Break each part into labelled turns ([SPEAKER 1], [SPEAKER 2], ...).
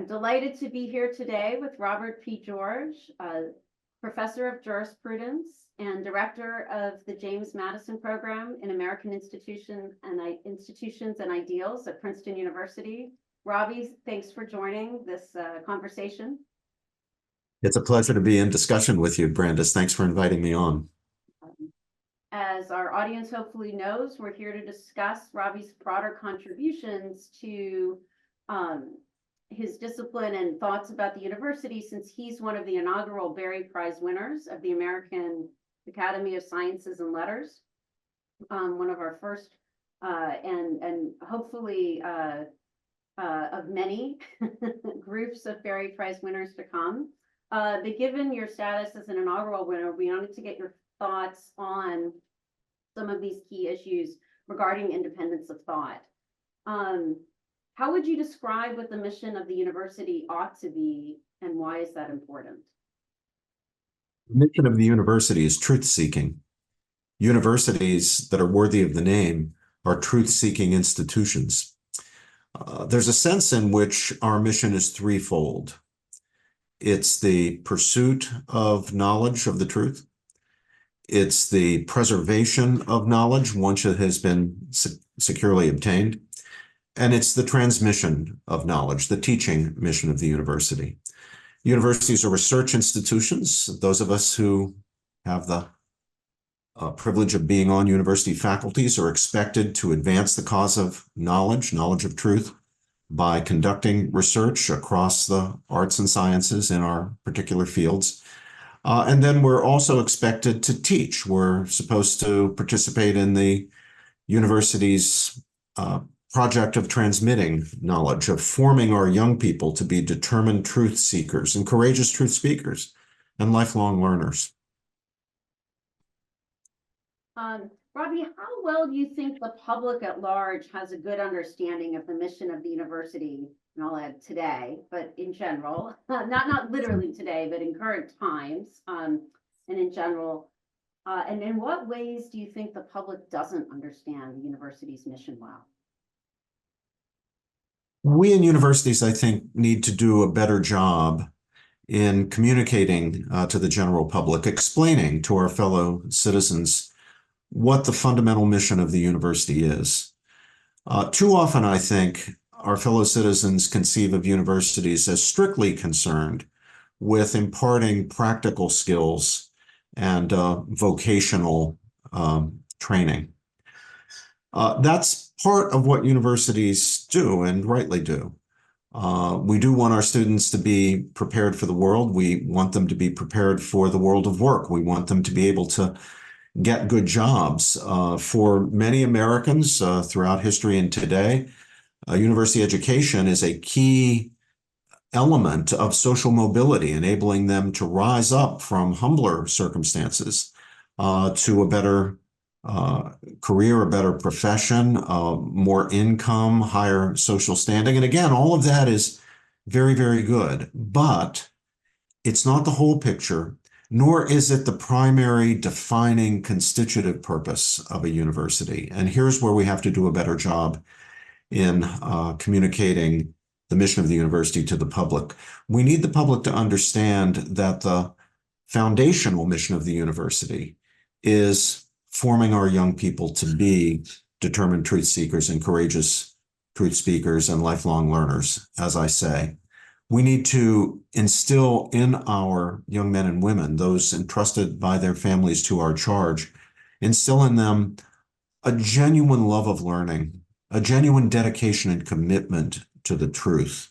[SPEAKER 1] I'm delighted to be here today with Robert P. George, Professor of Jurisprudence and Director of the James Madison Program in American Institutions and Ideals at Princeton University. Robbie, thanks for joining this conversation.
[SPEAKER 2] It's a pleasure to be in discussion with you, Brandice. Thanks for inviting me on.
[SPEAKER 1] As our audience hopefully knows, we're here to discuss Robbie's broader contributions to his discipline and thoughts about the university, since he's one of the inaugural Berry Prize winners of the American Academy of Sciences and Letters, one of our first and hopefully of many groups of Berry Prize winners to come. But given your status as an inaugural winner, we wanted to get your thoughts on some of these key issues regarding independence of thought. How would you describe what the mission of the university ought to be, and why is that important?
[SPEAKER 2] The mission of the university is truth-seeking. Universities that are worthy of the name are truth-seeking institutions. There's a sense in which our mission is threefold. It's the pursuit of knowledge of the truth. It's the preservation of knowledge once it has been securely obtained. And it's the transmission of knowledge, the teaching mission of the university. Universities are research institutions. Those of us who have the privilege of being on university faculties are expected to advance the cause of knowledge of truth, by conducting research across the arts and sciences in our particular fields. And then we're also expected to teach. We're supposed to participate in the university's project of transmitting knowledge, of forming our young people to be determined truth seekers and courageous truth speakers and lifelong learners.
[SPEAKER 1] Robbie, how well do you think the public at large has a good understanding of the mission of the university? And I'll add today, but in general, not literally today, but in current times, and in general. And in what ways do you think the public doesn't understand the university's mission well?
[SPEAKER 2] We in universities, I think, need to do a better job in communicating to the general public, explaining to our fellow citizens what the fundamental mission of the university is. Too often, I think, our fellow citizens conceive of universities as strictly concerned with imparting practical skills and vocational training. That's part of what universities do, and rightly do. We do want our students to be prepared for the world. We want them to be prepared for the world of work. We want them to be able to get good jobs. For many Americans throughout history and today, university education is a key element of social mobility, enabling them to rise up from humbler circumstances to a better career, a better profession, more income, higher social standing. And again, all of that is very, very good, but it's not the whole picture, nor is it the primary defining constitutive purpose of a university. And here's where we have to do a better job in communicating the mission of the university to the public. We need the public to understand that the foundational mission of the university is forming our young people to be determined truth seekers and courageous truth speakers and lifelong learners, as I say. We need to instill in our young men and women, those entrusted by their families to our charge, instill in them a genuine love of learning, a genuine dedication and commitment to the truth,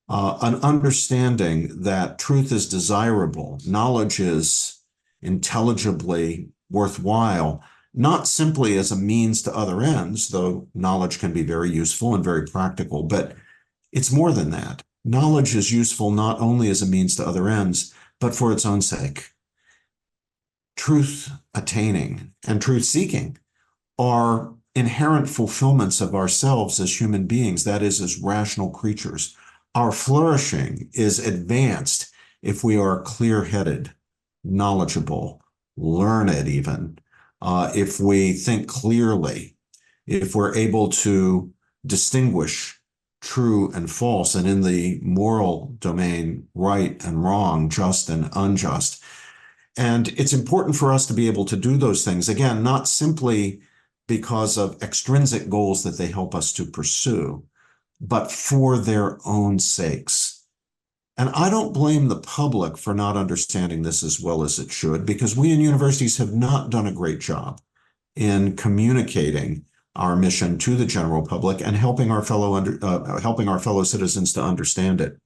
[SPEAKER 2] an understanding that truth is desirable, knowledge is intelligibly worthwhile, not simply as a means to other ends, though knowledge can be very useful and very practical, but it's more than that. Knowledge is useful not only as a means to other ends, but for its own sake. Truth attaining and truth seeking are inherent fulfillments of ourselves as human beings, that is, as rational creatures. Our flourishing is advanced if we are clear-headed, knowledgeable, learned even, if we think clearly, if we're able to distinguish true and false, and in the moral domain, right and wrong, just and unjust. And it's important for us to be able to do those things, again, not simply because of extrinsic goals that they help us to pursue, but for their own sakes. And I don't blame the public for not understanding this as well as it should, because we in universities have not done a great job in communicating our mission to the general public and helping our fellow citizens to understand it.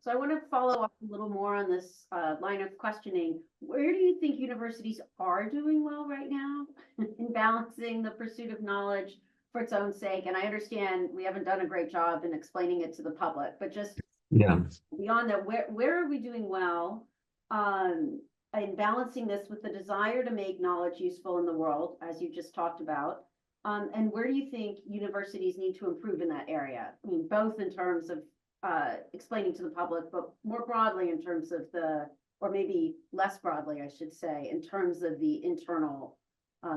[SPEAKER 1] So I want to follow up a little more on this line of questioning. Where do you think universities are doing well right now in balancing the pursuit of knowledge for its own sake? And I understand we haven't done a great job in explaining it to the public, but just beyond that, where are we doing well in balancing this with the desire to make knowledge useful in the world, as you just talked about? And where do you think universities need to improve in that area? I mean, both in terms of explaining to the public, but more broadly in terms of or maybe less broadly, I should say, in terms of the internal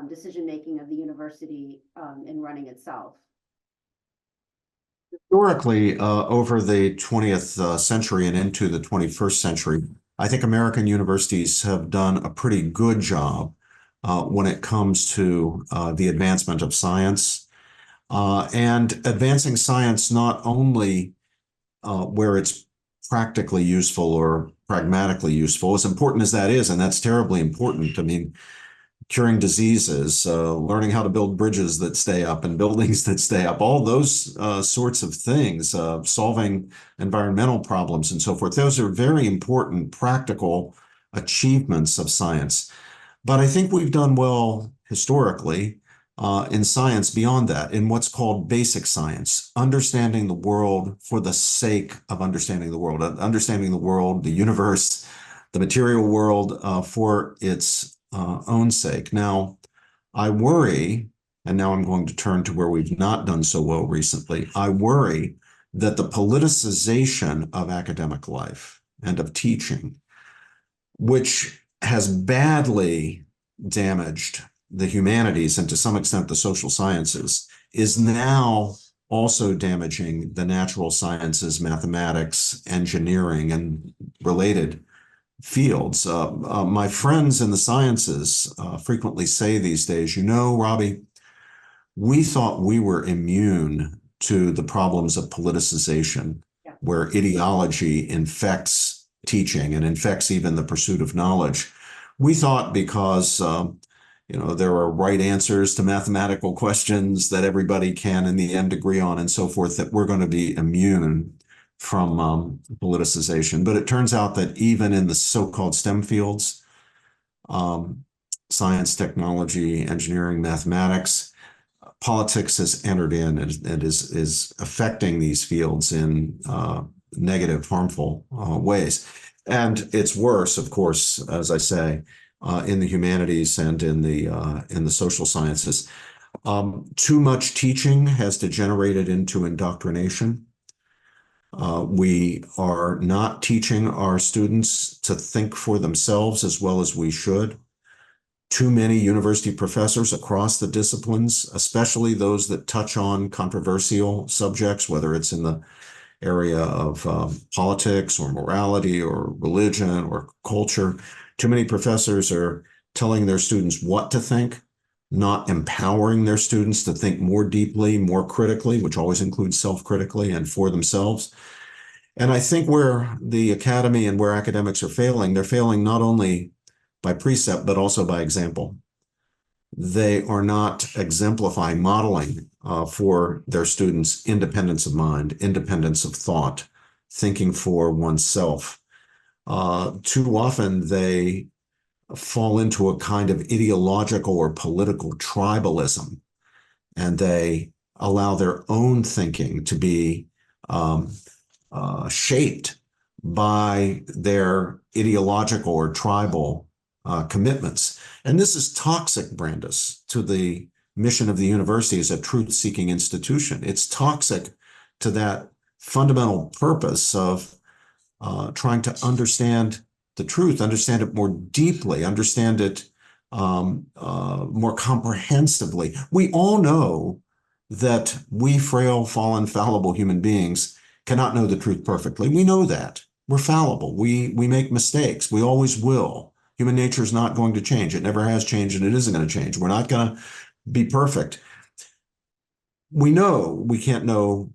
[SPEAKER 1] decision-making of the university in running itself.
[SPEAKER 2] Historically, over the 20th century and into the 21st century, I think American universities have done a pretty good job when it comes to the advancement of science and advancing science not only where it's practically useful or pragmatically useful, as important as that is, and that's terribly important. I mean, curing diseases, learning how to build bridges that stay up and buildings that stay up, all those sorts of things, solving environmental problems and so forth. Those are very important practical achievements of science. But I think we've done well historically in science beyond that, in what's called basic science, understanding the world for the sake of understanding the world, the universe, the material world for its own sake. Now, I worry, and now I'm going to turn to where we've not done so well recently, I worry that the politicization of academic life and of teaching, which has badly damaged the humanities and to some extent the social sciences, is now also damaging the natural sciences, mathematics, engineering, and related fields. My friends in the sciences frequently say these days, you know, Robbie, we thought we were immune to the problems of politicization, where ideology infects teaching and infects even the pursuit of knowledge. We thought because there are right answers to mathematical questions that everybody can in the end agree on and so forth, that we're going to be immune from politicization. But it turns out that even in the so-called STEM fields, science, technology, engineering, mathematics, politics has entered in and is affecting these fields in negative, harmful ways. And it's worse, of course, as I say, in the humanities and in the social sciences. Too much teaching has degenerated into indoctrination. We are not teaching our students to think for themselves as well as we should. Too many university professors across the disciplines, especially those that touch on controversial subjects, whether it's in the area of politics or morality or religion or culture. Too many professors are telling their students what to think, not empowering their students to think more deeply, more critically, which always includes self-critically and for themselves. And I think where the academy and where academics are failing, they're failing not only by precept, but also by example. They are not exemplifying, modeling for their students independence of mind, independence of thought, thinking for oneself. Too often they fall into a kind of ideological or political tribalism, and they allow their own thinking to be shaped by their ideological or tribal commitments. And this is toxic, Brandice, to the mission of the university as a truth-seeking institution. It's toxic to that fundamental purpose of trying to understand the truth, understand it more deeply, understand it more comprehensively. We all know that we frail, fallen, fallible human beings cannot know the truth perfectly. We know that. We're fallible. We make mistakes. We always will. Human nature is not going to change. It never has changed, and it isn't going to change. We're not going to be perfect. We know we can't know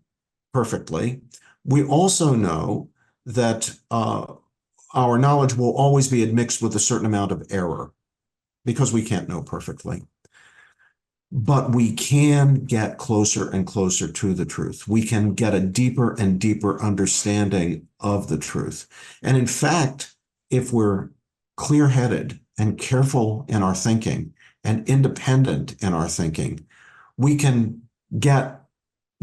[SPEAKER 2] perfectly. We also know that our knowledge will always be admixed with a certain amount of error because we can't know perfectly. But we can get closer and closer to the truth. We can get a deeper and deeper understanding of the truth. And in fact, if we're clear-headed and careful in our thinking and independent in our thinking, we can get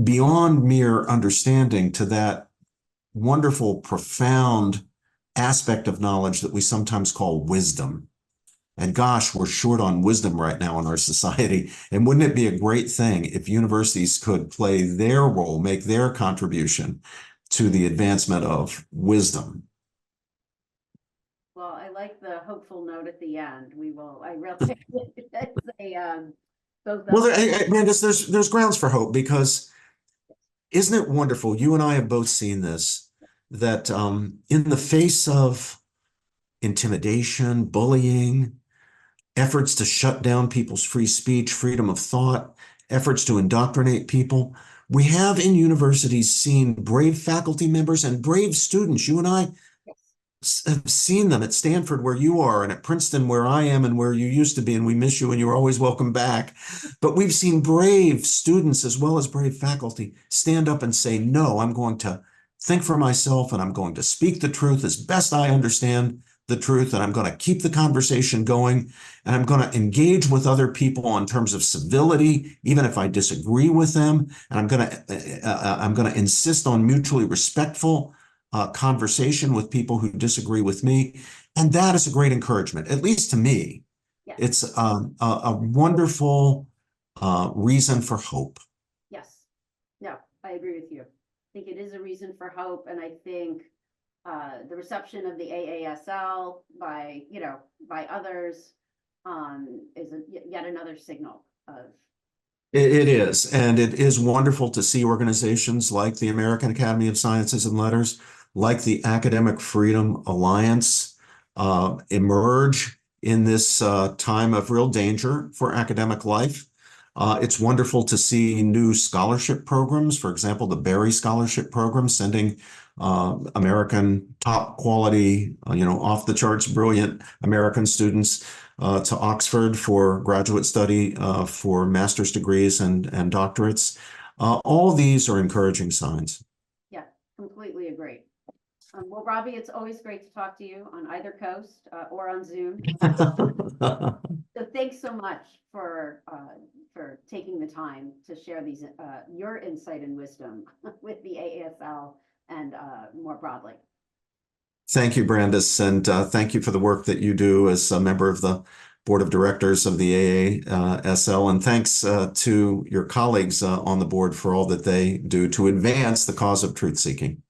[SPEAKER 2] beyond mere understanding to that wonderful, profound aspect of knowledge that we sometimes call wisdom. And gosh, we're short on wisdom right now in our society. And wouldn't it be a great thing if universities could play their role, make their contribution to the advancement of wisdom?
[SPEAKER 1] Well, I like the hopeful note at the end. I really, it's both.
[SPEAKER 2] Well, Brandice, there's grounds for hope because isn't it wonderful? You and I have both seen this, that in the face of intimidation, bullying, efforts to shut down people's free speech, freedom of thought, efforts to indoctrinate people, we have in universities seen brave faculty members and brave students. You and I have seen them at Stanford where you are and at Princeton where I am and where you used to be, and we miss you and you're always welcome back. But we've seen brave students as well as brave faculty stand up and say, no, I'm going to think for myself and I'm going to speak the truth as best I understand the truth, and I'm going to keep the conversation going, and I'm going to engage with other people in terms of civility, even if I disagree with them, and I'm going to insist on mutually respectful conversation with people who disagree with me. And that is a great encouragement, at least to me.
[SPEAKER 1] Yes.
[SPEAKER 2] It's a wonderful reason for hope.
[SPEAKER 1] Yes. No, I agree with you. I think it is a reason for hope. And I think the reception of the AASL by others is yet another signal of.
[SPEAKER 2] It is. And it is wonderful to see organizations like the American Academy of Sciences and Letters, like the Academic Freedom Alliance, emerge in this time of real danger for academic life. It's wonderful to see new scholarship programs, for example, the Berry Scholarship Program, sending American top quality, off the charts, brilliant American students to Oxford for graduate study, for master's degrees and doctorates. All these are encouraging signs.
[SPEAKER 1] Yeah, completely agree. Well, Robbie, it's always great to talk to you on either coast or on Zoom. So thanks so much for taking the time to share these your insight and wisdom with the AASL and more broadly.
[SPEAKER 2] Thank you, Brandice, and thank you for the work that you do as a member of the board of directors of the AASL, and thanks to your colleagues on the board for all that they do to advance the cause of truth seeking.